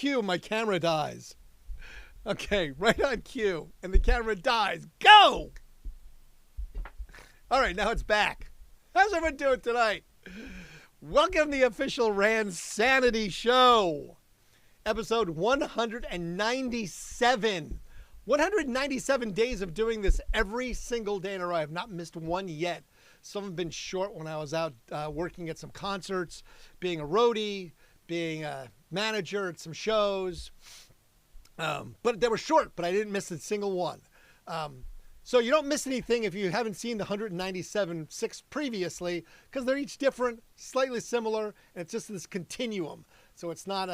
cue, my camera dies. Okay, right on cue, and the camera dies. Go! All right, now it's back. How's everyone doing tonight? Welcome to the official Randsanity show. Episode 197. 197 days of doing this every single day in a row. I have not missed one yet. Some have been short when I was out working at some concerts, being a roadie, being a manager at some shows. But they were short, but I didn't miss a single one. So you don't miss anything if you haven't seen the 197.6 previously, because they're each different, slightly similar, and it's just this continuum. So it's not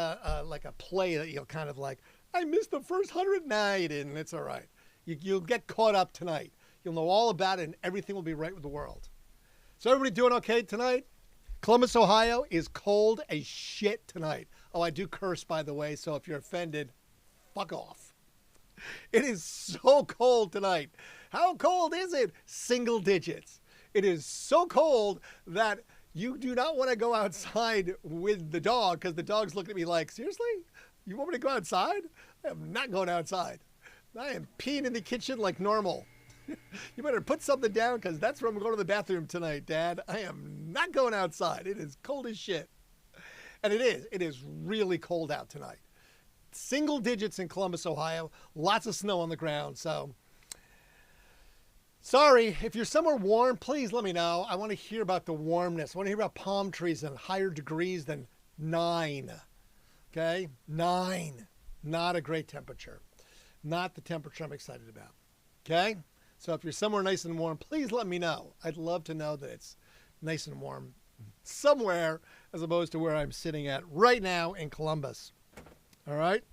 like a play that you'll kind of like, I missed the first 100. Nah, you didn't. It's all right. You'll get caught up tonight. You'll know all about it, and everything will be right with the world. So everybody doing okay tonight? Columbus, Ohio is cold as shit tonight. Oh, I do curse, by the way, so if you're offended, fuck off. It is so cold tonight. How cold is it? Single digits. It is so cold that you do not want to go outside with the dog, because the dog's looking at me like, seriously? You want me to go outside? I am not going outside. I am peeing in the kitchen like normal. You better put something down, because that's where I'm going to the bathroom tonight, Dad. I am not going outside. It is cold as shit. And it is. It is really cold out tonight. Single digits in Columbus, Ohio. Lots of snow on the ground. So, sorry. If you're somewhere warm, please let me know. I want to hear about the warmness. I want to hear about palm trees and higher degrees than 9. Okay? 9. Not a great temperature. Not the temperature I'm excited about. Okay? So if you're somewhere nice and warm, please let me know. I'd love to know that it's nice and warm somewhere as opposed to where I'm sitting at right now in Columbus. All right?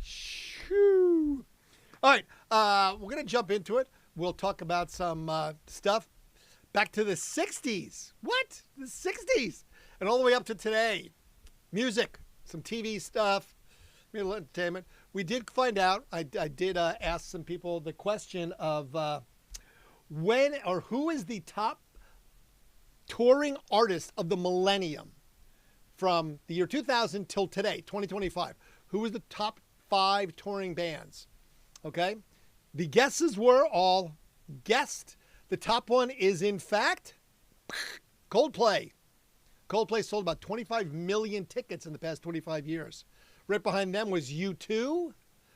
Shoo. All right. We're going to jump into it. We'll talk about some stuff. Back to the 60s. What? The 60s. And all the way up to today. Music. Some TV stuff, maybe a little entertainment. We did find out, I did ask some people the question of when or who is the top touring artist of the millennium from the year 2000 till today, 2025. Who is the top 5 touring bands? Okay. The guesses were all guessed. The top one is, in fact, Coldplay. Coldplay sold about 25 million tickets in the past 25 years. Right behind them was U2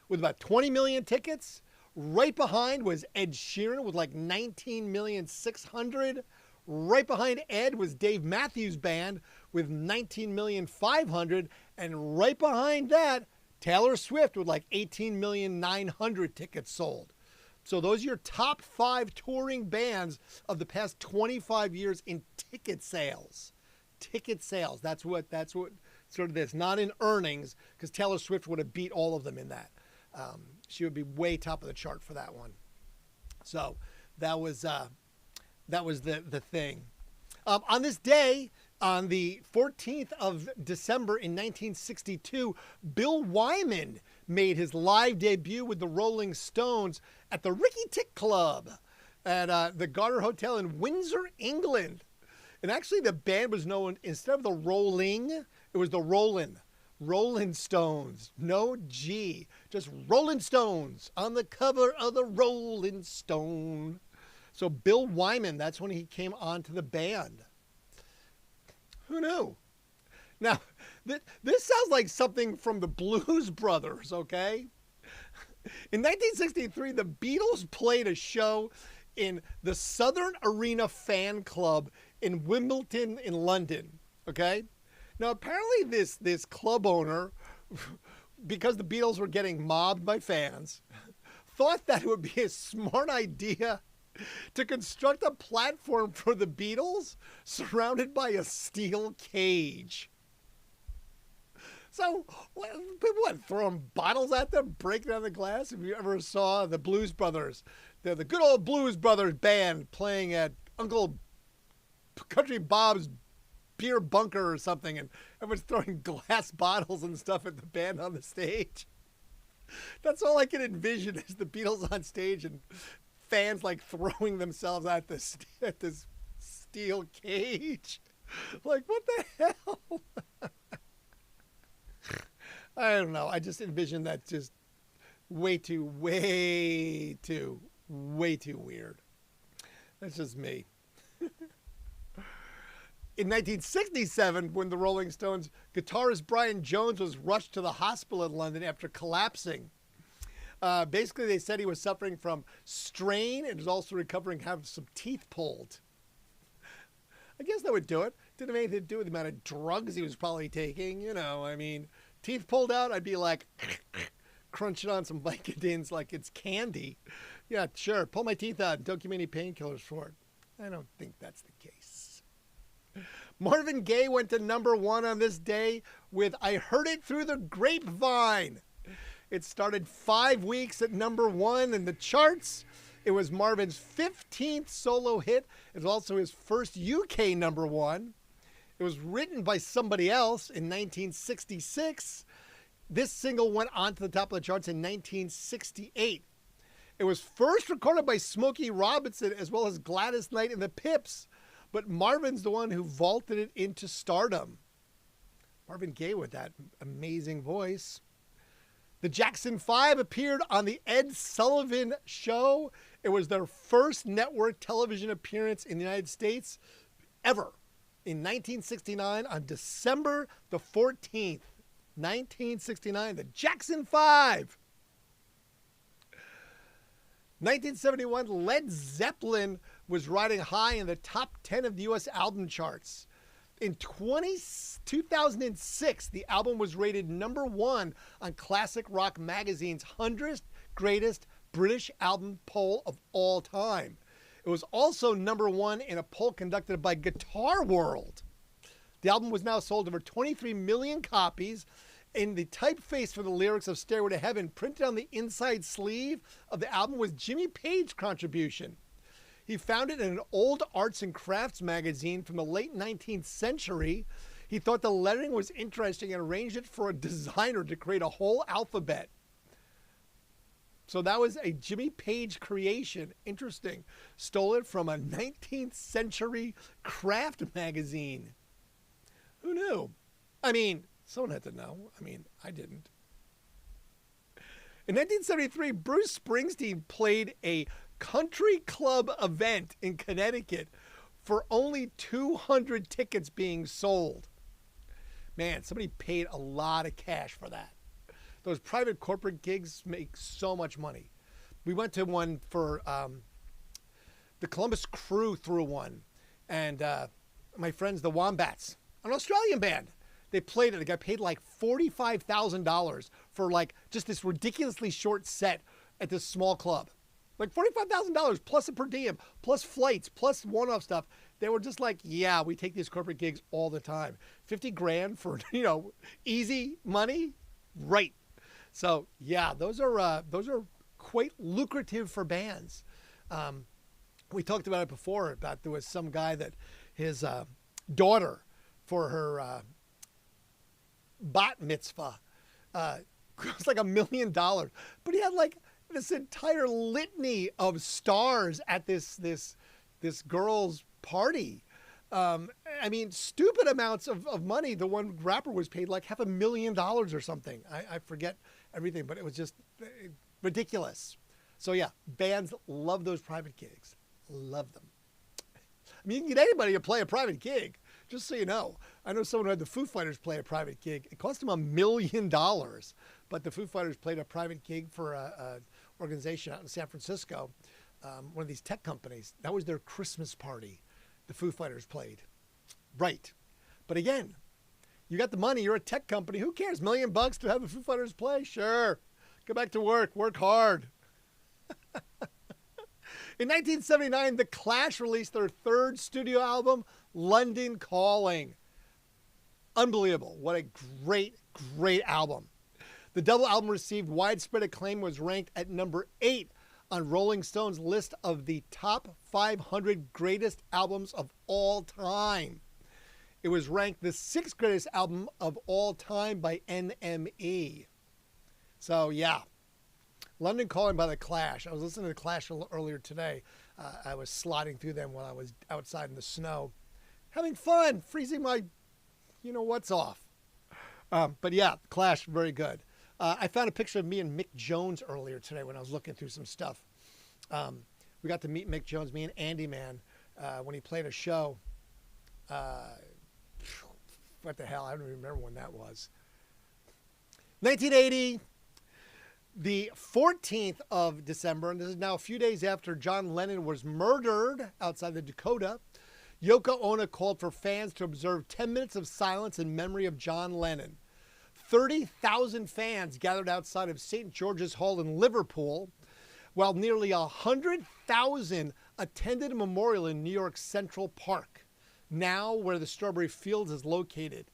with about 20 million tickets. Right behind was Ed Sheeran with like 19,600,000. Right behind Ed was Dave Matthews Band with 19,500,000. And right behind that, Taylor Swift with like 18,900,000 tickets sold. So those are your top 5 touring bands of the past 25 years in ticket sales. Ticket sales. That's what sort of this, not in earnings, because Taylor Swift would have beat all of them in that. She would be way top of the chart for that one. So that was the thing. On this day, on the 14th of December in 1962, Bill Wyman made his live debut with the Rolling Stones at the Ricky Tick Club at the Garter Hotel in Windsor, England. And actually the band was known, instead of the Rolling, it was the Rolling Stones. No G, just Rolling Stones on the cover of the Rolling Stone. So Bill Wyman, that's when he came onto the band. Who knew? Now, this sounds like something from the Blues Brothers, okay? In 1963, the Beatles played a show in the Southern Arena Fan Club in Wimbledon in London, okay? Now, apparently this club owner, because the Beatles were getting mobbed by fans, thought that it would be a smart idea to construct a platform for the Beatles surrounded by a steel cage. So people went throwing bottles at them, breaking down the glass. If you ever saw the Blues Brothers, they're the good old Blues Brothers band playing at Uncle Country Bob's beer bunker or something, and everyone's throwing glass bottles and stuff at the band on the stage. That's all I can envision is the Beatles on stage and fans like throwing themselves at this steel cage. Like, what the hell? I don't know. I just envision that just way too weird. That's just me. In 1967, when the Rolling Stones guitarist Brian Jones was rushed to the hospital in London after collapsing, basically they said he was suffering from strain and was also recovering having some teeth pulled. I guess that would do it. Didn't have anything to do with the amount of drugs he was probably taking. You know, I mean, teeth pulled out, I'd be like crunching on some Vicodins like it's candy. Yeah, sure. Pull my teeth out. Don't give me any painkillers for it. I don't think that's the case. Marvin Gaye went to #1 on this day with I Heard It Through the Grapevine. It started 5 weeks at #1 in the charts. It was Marvin's 15th solo hit. It was also his first UK #1. It was written by somebody else in 1966. This single went on to the top of the charts in 1968. It was first recorded by Smokey Robinson as well as Gladys Knight and the Pips, but Marvin's the one who vaulted it into stardom. Marvin Gaye with that amazing voice. The Jackson 5 appeared on the Ed Sullivan Show. It was their first network television appearance in the United States ever. In 1969, on December the 14th, 1969, the Jackson 5. 1971, Led Zeppelin was riding high in the top 10 of the U.S. album charts. In 2006, the album was rated #1 on Classic Rock Magazine's 100th Greatest British Album poll of all time. It was also #1 in a poll conducted by Guitar World. The album was now sold over 23 million copies, and the typeface for the lyrics of Stairway to Heaven printed on the inside sleeve of the album was Jimmy Page's contribution. He found it in an old arts and crafts magazine from the late 19th century. He thought the lettering was interesting and arranged it for a designer to create a whole alphabet. So that was a Jimmy Page creation. Interesting. Stole it from a 19th century craft magazine. Who knew? I mean, someone had to know. I mean, I didn't. In 1973, Bruce Springsteen played a country club event in Connecticut for only 200 tickets being sold. Man, somebody paid a lot of cash for that. Those private corporate gigs make so much money. We went to one for the Columbus Crew threw one. And my friends, the Wombats, an Australian band, they played it. They got paid like $45,000 for like just this ridiculously short set at this small club. Like $45,000 plus a per diem, plus flights, plus one-off stuff. They were just like, yeah, we take these corporate gigs all the time. 50 grand for, easy money. Right. So yeah, those are quite lucrative for bands. We talked about it before, about there was some guy that his daughter for her bat mitzvah cost like $1 million, but he had like this entire litany of stars at this girl's party. I mean, stupid amounts of money. The one rapper was paid like $500,000 or something. I forget everything, but it was just ridiculous. So yeah, bands love those private gigs. Love them. I mean, you can get anybody to play a private gig, just so you know. I know someone who had the Foo Fighters play a private gig. It cost them $1 million, but the Foo Fighters played a private gig for a organization out in San Francisco, one of these tech companies. That was their Christmas party. The Foo Fighters played. Right. But again, you got the money. You're a tech company. Who cares? $1 million to have the Foo Fighters play? Sure. Go back to work. Work hard. In 1979, The Clash released their third studio album, London Calling. Unbelievable. What a great, great album. The double album received widespread acclaim, was ranked at #8 on Rolling Stone's list of the top 500 greatest albums of all time. It was ranked the 6th greatest album of all time by NME. So, yeah. London Calling by The Clash. I was listening to The Clash earlier today. I was sliding through them while I was outside in the snow. Having fun, freezing my, what's off. But yeah, Clash, very good. I found a picture of me and Mick Jones earlier today when I was looking through some stuff. We got to meet Mick Jones, me and Andy Man, when he played a show. What the hell? I don't even remember when that was. 1980, the 14th of December, and this is now a few days after John Lennon was murdered outside the Dakota. Yoko Ono called for fans to observe 10 minutes of silence in memory of John Lennon. 30,000 fans gathered outside of St. George's Hall in Liverpool, while nearly 100,000 attended a memorial in New York's Central Park, now where the Strawberry Fields is located.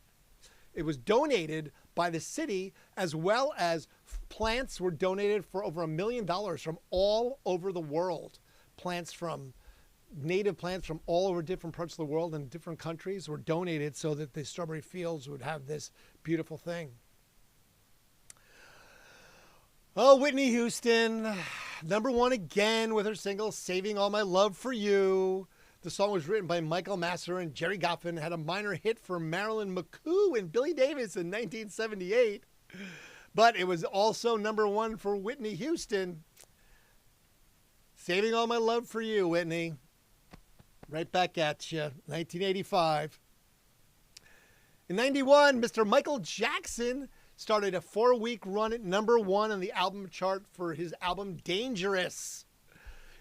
It was donated by the city, as well as plants were donated for over $1 million from all over the world. Native plants from all over different parts of the world and different countries were donated so that the Strawberry Fields would have this beautiful thing. Oh, Whitney Houston, #1 again with her single, Saving All My Love for You. The song was written by Michael Masser and Jerry Goffin, had a minor hit for Marilyn McCoo and Billy Davis in 1978. But it was also #1 for Whitney Houston. Saving All My Love for You, Whitney. Right back at you, 1985. In 91, Mr. Michael Jackson started a 4-week run at #1 on the album chart for his album Dangerous.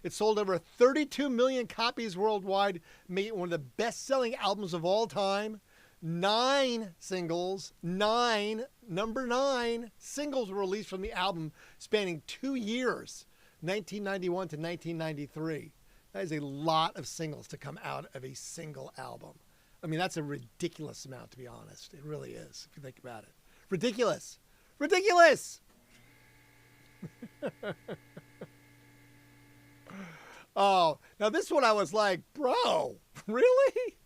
It sold over 32 million copies worldwide, making it one of the best-selling albums of all time. 9 singles were released from the album, spanning 2 years, 1991 to 1993. That is a lot of singles to come out of a single album. I mean, that's a ridiculous amount, to be honest. It really is, if you think about it. Ridiculous. Ridiculous! Oh, now this one I was like, bro, really?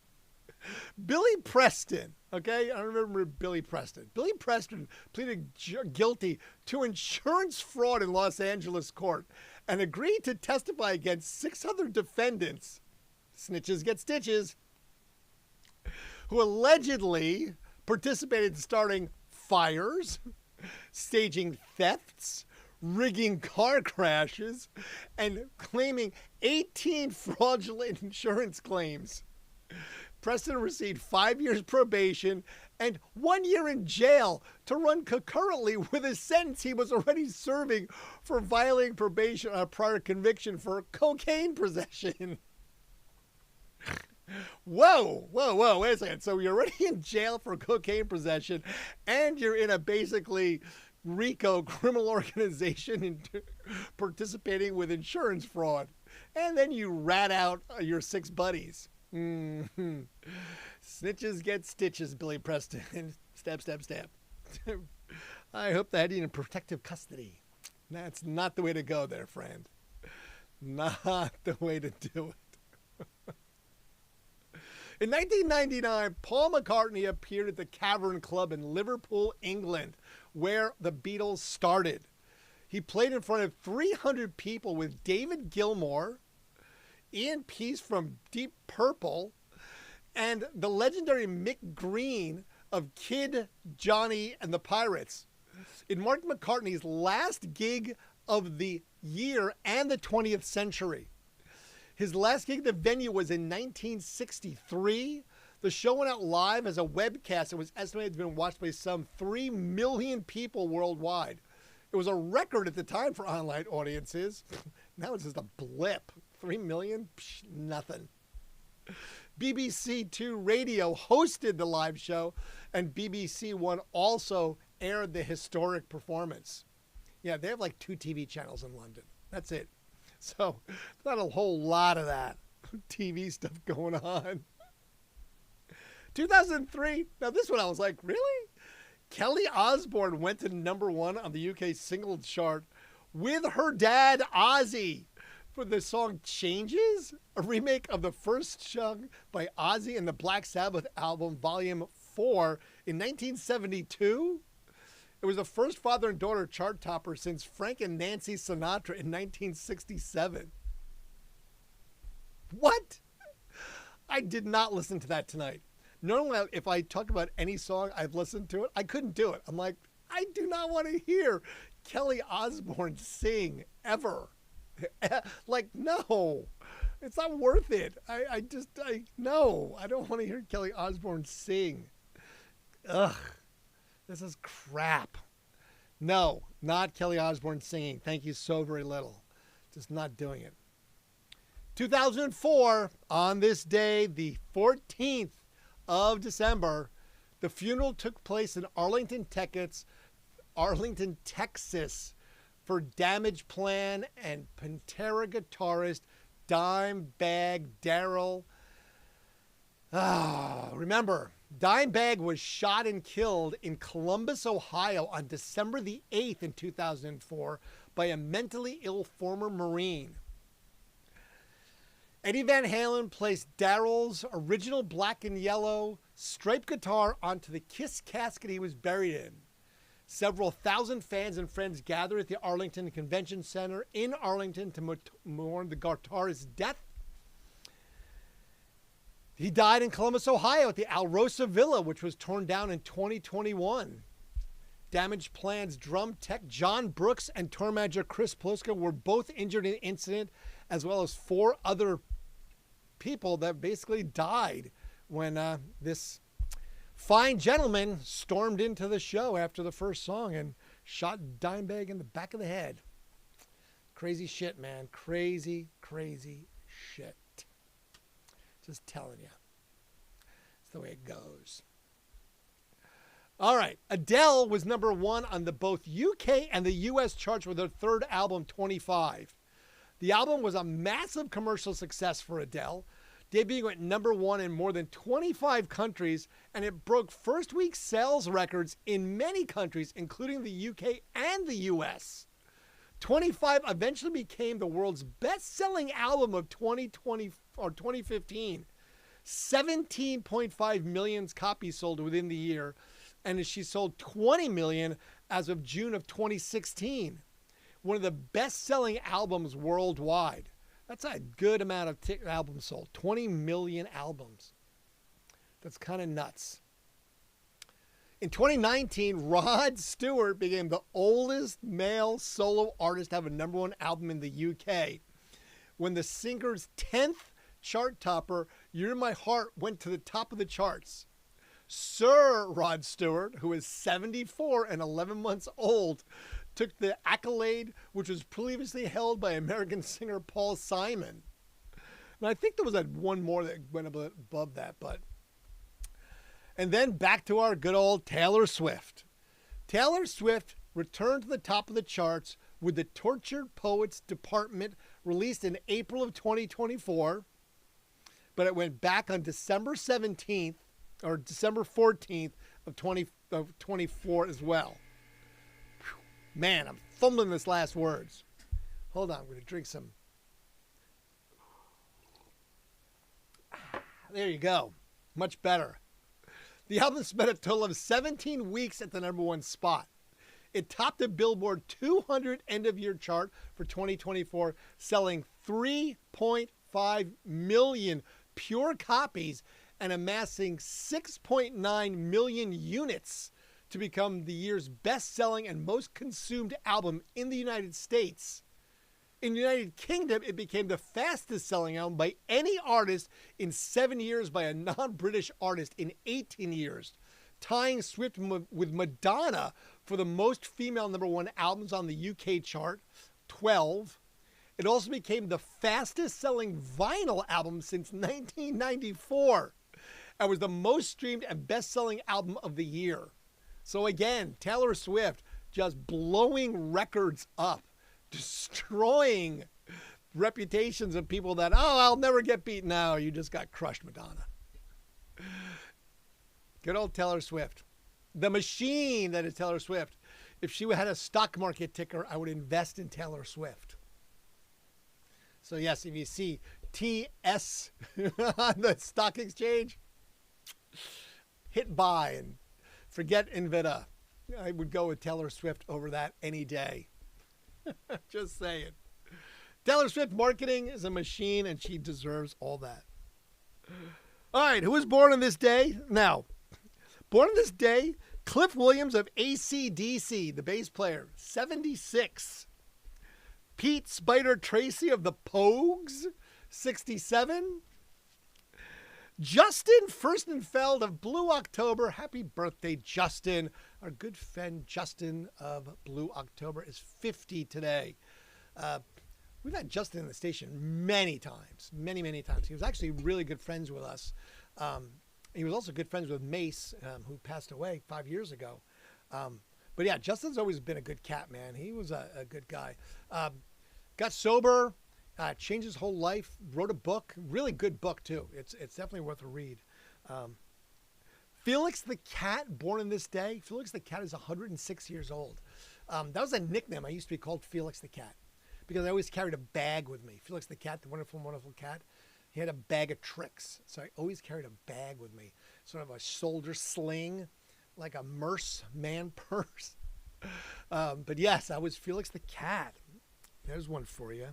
Billy Preston, okay? I remember Billy Preston. Billy Preston pleaded guilty to insurance fraud in Los Angeles court and agreed to testify against 6 other defendants, snitches get stitches, who allegedly participated in starting fires, staging thefts, rigging car crashes, and claiming 18 fraudulent insurance claims. Preston received 5 years probation and 1 year in jail to run concurrently with a sentence he was already serving for violating probation on a prior conviction for cocaine possession. Whoa, wait a second. So you're already in jail for cocaine possession and you're in a basically RICO criminal organization and participating with insurance fraud. And then you rat out your 6 buddies. Mm-hmm. Snitches get stitches, Billy Preston. Stab, stab, stab. I hope they had you in protective custody. That's not the way to go there, friend. Not the way to do it. In 1999, Paul McCartney appeared at the Cavern Club in Liverpool, England, where the Beatles started. He played in front of 300 people with David Gilmour, Ian Peace from Deep Purple, and the legendary Mick Green of Kid, Johnny, and the Pirates. It marked McCartney's last gig of the year and the 20th century. His last gig at the venue was in 1963. The show went out live as a webcast and was estimated to have been watched by some 3 million people worldwide. It was a record at the time for online audiences. Now it's just a blip. 3 million? Psh, nothing. BBC Two Radio hosted the live show, and BBC One also aired the historic performance. Yeah, they have like 2 TV channels in London. That's it. So, not a whole lot of that TV stuff going on. 2003. Now, this one I was like, really? Kelly Osbourne went to #1 on the UK singles chart with her dad, Ozzy, for the song Changes, a remake of the first song by Ozzy in the Black Sabbath album, Volume 4, in 1972. It was the first father and daughter chart topper since Frank and Nancy Sinatra in 1967. What? I did not listen to that tonight. Normally, if I talk about any song, I've listened to it. I couldn't do it. I'm like, I do not want to hear Kelly Osbourne sing ever. Like, no, it's not worth it. No, I don't want to hear Kelly Osbourne sing. Ugh, this is crap. No, not Kelly Osbourne singing. Thank you so very little. Just not doing it. 2004, on this day, the 14th of December, the funeral took place in Arlington, Texas, for Damage Plan and Pantera guitarist Dimebag Darrell. Remember, Dimebag was shot and killed in Columbus, Ohio on December the 8th in 2004 by a mentally ill former Marine. Eddie Van Halen placed Darrell's original black and yellow striped guitar onto the Kiss casket he was buried in. Several thousand fans and friends gathered at the Arlington Convention Center in Arlington to mourn the guitarist's death. He died in Columbus, Ohio at the Alrosa Villa, which was torn down in 2021. Damage Plan's drum tech John Brooks and tour manager Chris Ploska were both injured in the incident, as well as 4 other people that basically died when this fine gentleman stormed into the show after the first song and shot Dimebag in the back of the head. Crazy shit, man. Crazy, crazy shit. Just telling you. It's the way it goes. All right. Adele was number 1 on the both UK and the US charts with her third album, 25. The album was a massive commercial success for Adele, debuting at number 1 in more than 25 countries, and it broke first-week sales records in many countries, including the UK and the US. 25 eventually became the world's best-selling album of 2020 or 2015. 17.5 million copies sold within the year, and she sold 20 million as of June of 2016. One of the best-selling albums worldwide. That's a good amount of albums sold. 20 million albums. That's kind of nuts. In 2019, Rod Stewart became the oldest male solo artist to have a number 1 album in the UK, when the singer's 10th chart topper, You're in My Heart, went to the top of the charts. Sir Rod Stewart, who is 74 and 11 months old, took the accolade, which was previously held by American singer Paul Simon. And I think there was one more that went above that, but... And then back to our good old Taylor Swift. Taylor Swift returned to the top of the charts with the Tortured Poets Department, released in April of 2024, but it went back on December 17th or December 14th of 2024 as well. Whew. Man, I'm fumbling this last words. Hold on, I'm going to drink some. There you go. Much better. The album spent a total of 17 weeks at the number 1 spot. It topped the Billboard 200 end-of-year chart for 2024, selling 3.5 million pure copies and amassing 6.9 million units to become the year's best-selling and most consumed album in the United States. In the United Kingdom, it became the fastest-selling album by any artist in 7 years by a non-British artist in 18 years, tying Swift with Madonna for the most female number 1 albums on the UK chart, 12. It also became the fastest-selling vinyl album since 1994 and was the most streamed and best-selling album of the year. So again, Taylor Swift just blowing records up, destroying reputations of people that, I'll never get beat. No, you just got crushed, Madonna. Good old Taylor Swift. The machine that is Taylor Swift. If she had a stock market ticker, I would invest in Taylor Swift. So yes, if you see TS on the stock exchange, hit buy and forget Nvidia. I would go with Taylor Swift over that any day. Just saying. Taylor Swift marketing is a machine, and she deserves all that. All right, who was born on this day? Now, born on this day, Cliff Williams of AC/DC, the bass player, 76. Pete Spider Tracy of the Pogues, 67. Justin Furstenfeld of Blue October. Happy birthday, Justin. Our good friend Justin of Blue October is 50 today. We've had Justin in the station many times, many times. He was actually really good friends with us. He was also good friends with Mace, who passed away 5 years ago. But yeah, Justin's always been a good cat, man. He was a good guy. Got sober, changed his whole life, wrote a book, really good book too. It's definitely worth a read. Felix the Cat, born in this day. Felix the Cat is 106 years old. That was a nickname. I used to be called Felix the Cat because I always carried a bag with me. Felix the Cat, the wonderful, wonderful cat. He had a bag of tricks. So I always carried a bag with me, sort of a shoulder sling, like a Merce man purse. But yes, I was Felix the Cat. There's one for you.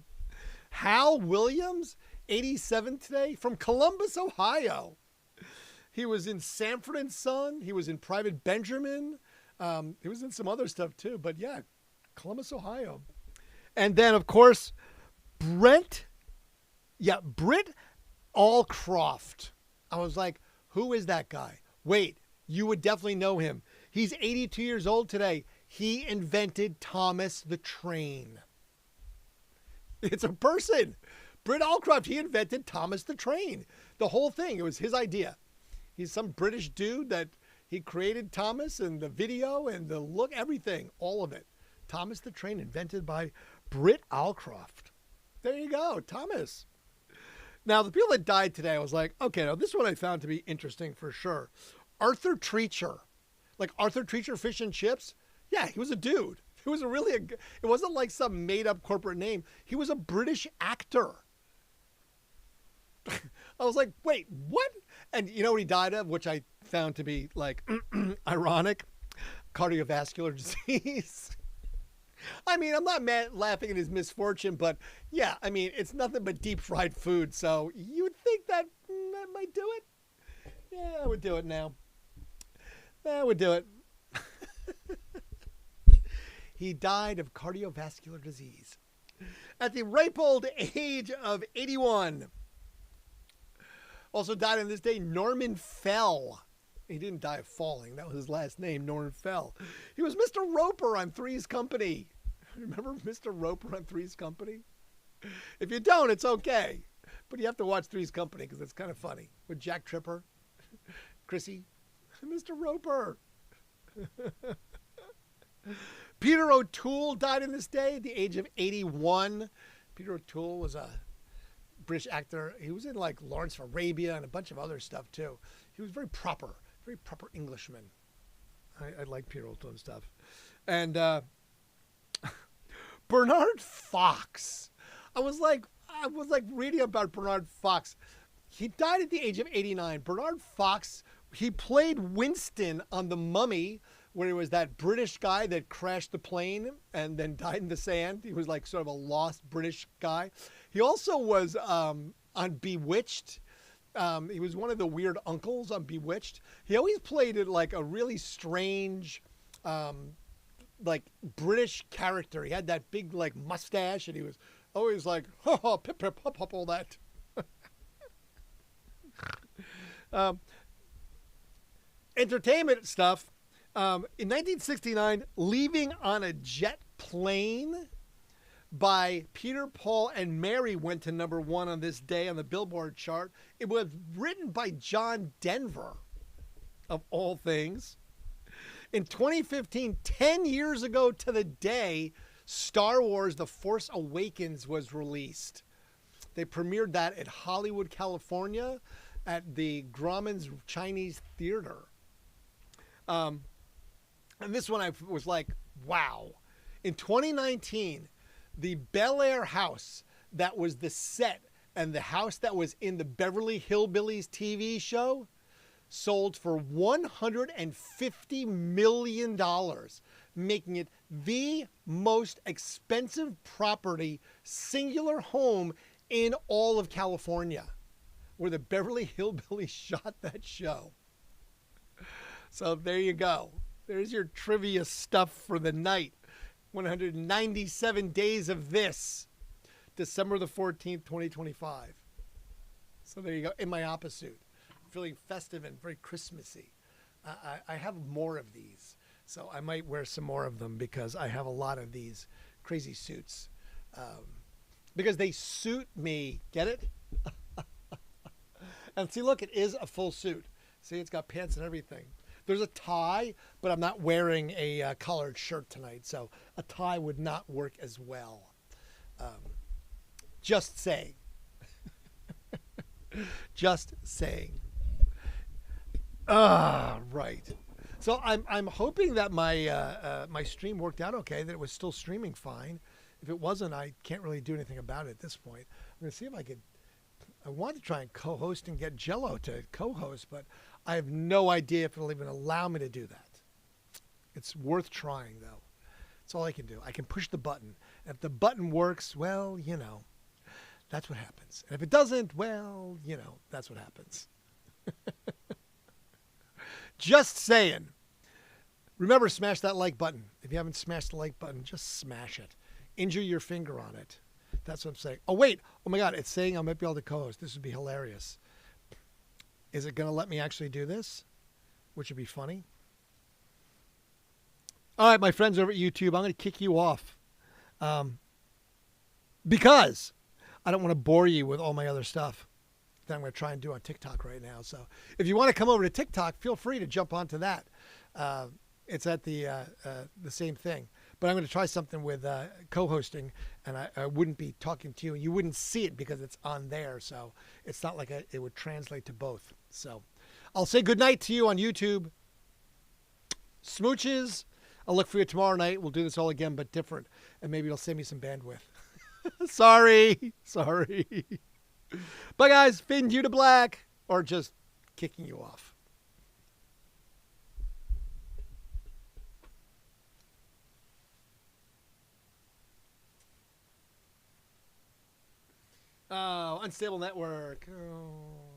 Hal Williams, 87 today, from Columbus, Ohio. He was in Sanford & Son. He was in Private Benjamin. He was in some other stuff too. But yeah, Columbus, Ohio. And then, of course, Britt Allcroft. I was like, who is that guy? Wait, you would definitely know him. He's 82 years old today. He invented Thomas the Train. It's a person. Britt Allcroft, he invented Thomas the Train. The whole thing, it was his idea. He's some British dude that he created Thomas and the video and the look, everything, all of it. Thomas the Train, invented by Britt Allcroft. There you go, Thomas. Now, the people that died today, I was like, okay, now this one I found to be interesting for sure. Arthur Treacher. Like Arthur Treacher Fish and Chips? Yeah, he was a dude. He was it wasn't like some made-up corporate name. He was a British actor. I was like, wait, what? And you know what he died of, which I found to be like ironic? Cardiovascular disease. I mean, I'm not laughing at his misfortune, but yeah, I mean, it's nothing but deep fried food. So you would think that might do it. Yeah, I would do it now. I would do it. He died of cardiovascular disease at the ripe old age of 81. Also died on this day, Norman Fell. He didn't die of falling. That was his last name, Norman Fell. He was Mr. Roper on Three's Company. Remember Mr. Roper on Three's Company? If you don't, it's okay. But you have to watch Three's Company because it's kind of funny. With Jack Tripper, Chrissy, Mr. Roper. Peter O'Toole died in this day at the age of 81. Peter O'Toole was a British actor. He was in like Lawrence of Arabia and a bunch of other stuff too. He was very proper Englishman. I like Peter O'Toole and stuff. And Bernard Fox. I was like reading about Bernard Fox. He died at the age of 89. Bernard Fox, he played Winston on The Mummy, where he was that British guy that crashed the plane and then died in the sand. He was like sort of a lost British guy. He also was on Bewitched. He was one of the weird uncles on Bewitched. He always played it like a really strange, like British character. He had that big like mustache, and he was always like, ha ha, pip pip pop pop, all that. Entertainment stuff. In 1969, Leaving on a Jet Plane by Peter, Paul, and Mary went to number 1 on this day on the Billboard chart. It was written by John Denver, of all things. In 2015, 10 years ago to the day, Star Wars The Force Awakens was released. They premiered that at Hollywood, California at the Grauman's Chinese Theater. And this one I was like, wow. In 2019, the Bel Air house that was the set and the house that was in the Beverly Hillbillies TV show sold for $150 million, making it the most expensive property, singular home in all of California. where the Beverly Hillbillies shot that show. So there you go. There's your trivia stuff for the night. 197 days of this. December the 14th, 2025. So there you go. In my oppa suit. Feeling festive and very Christmassy. I have more of these. So I might wear some more of them because I have a lot of these crazy suits. Because they suit me. Get it? And see, look, it is a full suit. See, it's got pants and everything. There's a tie, but I'm not wearing a collared shirt tonight, so a tie would not work as well. Just saying. Just saying. Right. So I'm hoping that my my stream worked out okay, that it was still streaming fine. If it wasn't, I can't really do anything about it at this point. I'm going to see if I could. I want to try and co-host and get Jello to co-host, but I have no idea if it'll even allow me to do that. It's worth trying, though. That's all I can do. I can push the button. And if the button works, well, you know, that's what happens. And if it doesn't, well, you know, that's what happens. Just saying. Remember, smash that like button. If you haven't smashed the like button, just smash it. Injure your finger on it. That's what I'm saying. Oh, wait. Oh, my God. It's saying I might be able to co-host. This would be hilarious. Is it going to let me actually do this? Which would be funny. All right, my friends over at YouTube, I'm going to kick you off. Because I don't want to bore you with all my other stuff that I'm going to try and do on TikTok right now. So if you want to come over to TikTok, feel free to jump onto that. It's at the same thing. But I'm going to try something with co-hosting, and I wouldn't be talking to you. You wouldn't see it because it's on there, so it's not like it would translate to both. So I'll say goodnight to you on YouTube. Smooches. I'll look for you tomorrow night. We'll do this all again, but different, and maybe it'll save me some bandwidth. Sorry. Bye, guys. Fading you to black, or just kicking you off. Oh, unstable network. Oh.